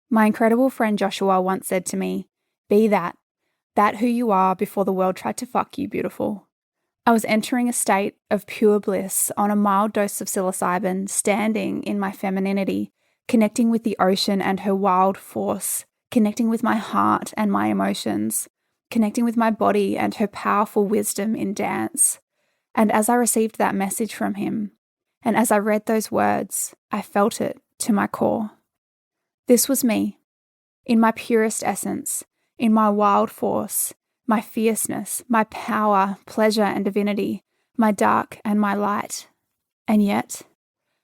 My incredible friend Joshua once said to me, "Be that who you are before the world tried to fuck you, beautiful." I was entering a state of pure bliss on a mild dose of psilocybin, standing in my femininity, connecting with the ocean and her wild force, connecting with my heart and my emotions, connecting with my body and her powerful wisdom in dance. And as I received that message from him, and as I read those words, I felt it to my core. This was me, in my purest essence, in my wild force, my fierceness, my power, pleasure and divinity, my dark and my light. And yet,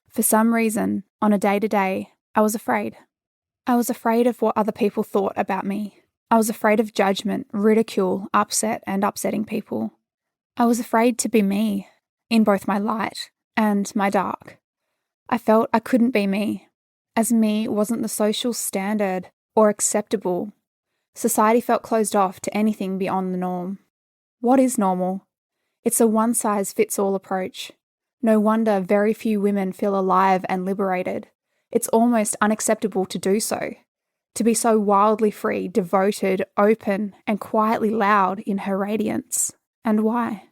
for some reason, on a day-to-day, I was afraid. I was afraid of what other people thought about me. I was afraid of judgment, ridicule, upset and upsetting people. I was afraid to be me, in both my light and my dark. I felt I couldn't be me, as me wasn't the social standard or acceptable. Society felt closed off to anything beyond the norm. What is normal? It's a one-size-fits-all approach. No wonder very few women feel alive and liberated. It's almost unacceptable to do so. To be so wildly free, devoted, open, and quietly loud in her radiance. And why?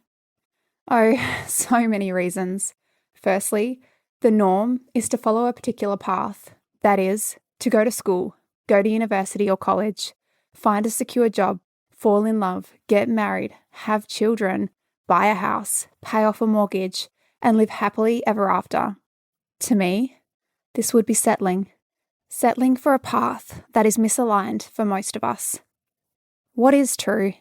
Oh, so many reasons. Firstly, the norm is to follow a particular path. That is, to go to school, go to university or college, find a secure job, fall in love, get married, have children, buy a house, pay off a mortgage, and live happily ever after. To me, this would be settling. Settling for a path that is misaligned for most of us. What is true?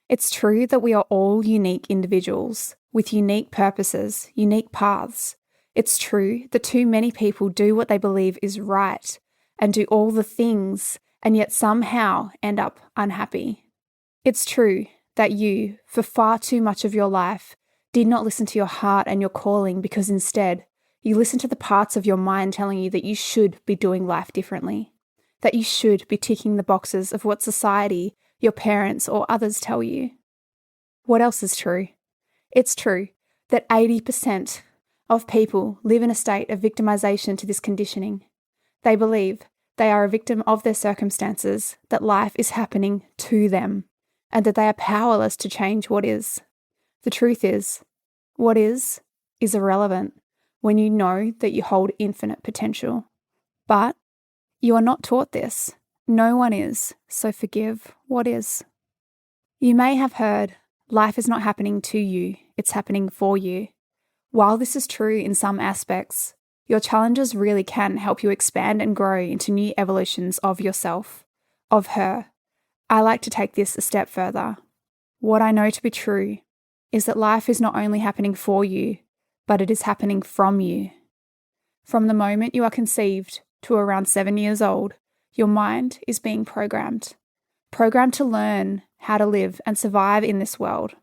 It's true that we are all unique individuals with unique purposes, unique paths. It's true that too many people do what they believe is right and do all the things and yet somehow end up unhappy. It's true that you, for far too much of your life, did not listen to your heart and your calling because instead, you listened to the parts of your mind telling you that you should be doing life differently, that you should be ticking the boxes of what society, your parents, or others tell you. What else is true? It's true that 80% of people live in a state of victimization to this conditioning. They believe they are a victim of their circumstances, that life is happening to them, and that they are powerless to change what is. The truth is, what is irrelevant when you know that you hold infinite potential. But you are not taught this. No one is, so forgive what is. You may have heard, life is not happening to you, it's happening for you. While this is true in some aspects, your challenges really can help you expand and grow into new evolutions of yourself, of her. I like to take this a step further. What I know to be true is that life is not only happening for you, but it is happening from you. From the moment you are conceived to around 7 years old, your mind is being programmed to learn how to live and survive in this world.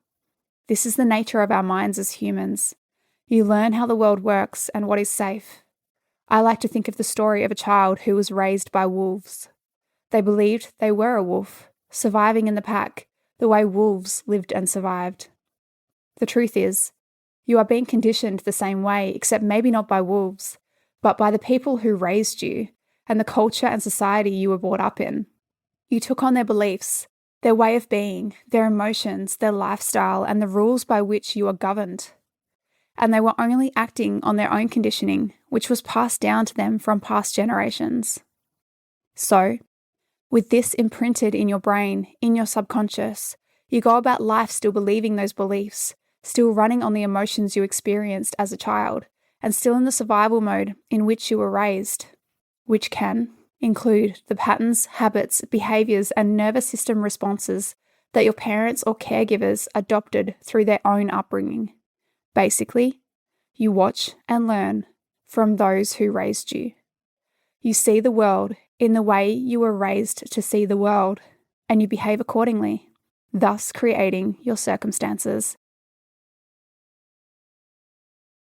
This is the nature of our minds as humans. You learn how the world works and what is safe. I like to think of the story of a child who was raised by wolves. They believed they were a wolf, surviving in the pack, the way wolves lived and survived. The truth is, you are being conditioned the same way, except maybe not by wolves, but by the people who raised you and the culture and society you were brought up in. You took on their beliefs, their way of being, their emotions, their lifestyle, and the rules by which you are governed. And they were only acting on their own conditioning, which was passed down to them from past generations. So, with this imprinted in your brain, in your subconscious, you go about life still believing those beliefs, still running on the emotions you experienced as a child, and still in the survival mode in which you were raised, which can include the patterns, habits, behaviours, and nervous system responses that your parents or caregivers adopted through their own upbringing. Basically, you watch and learn from those who raised you. You see the world in the way you were raised to see the world, and you behave accordingly, thus creating your circumstances.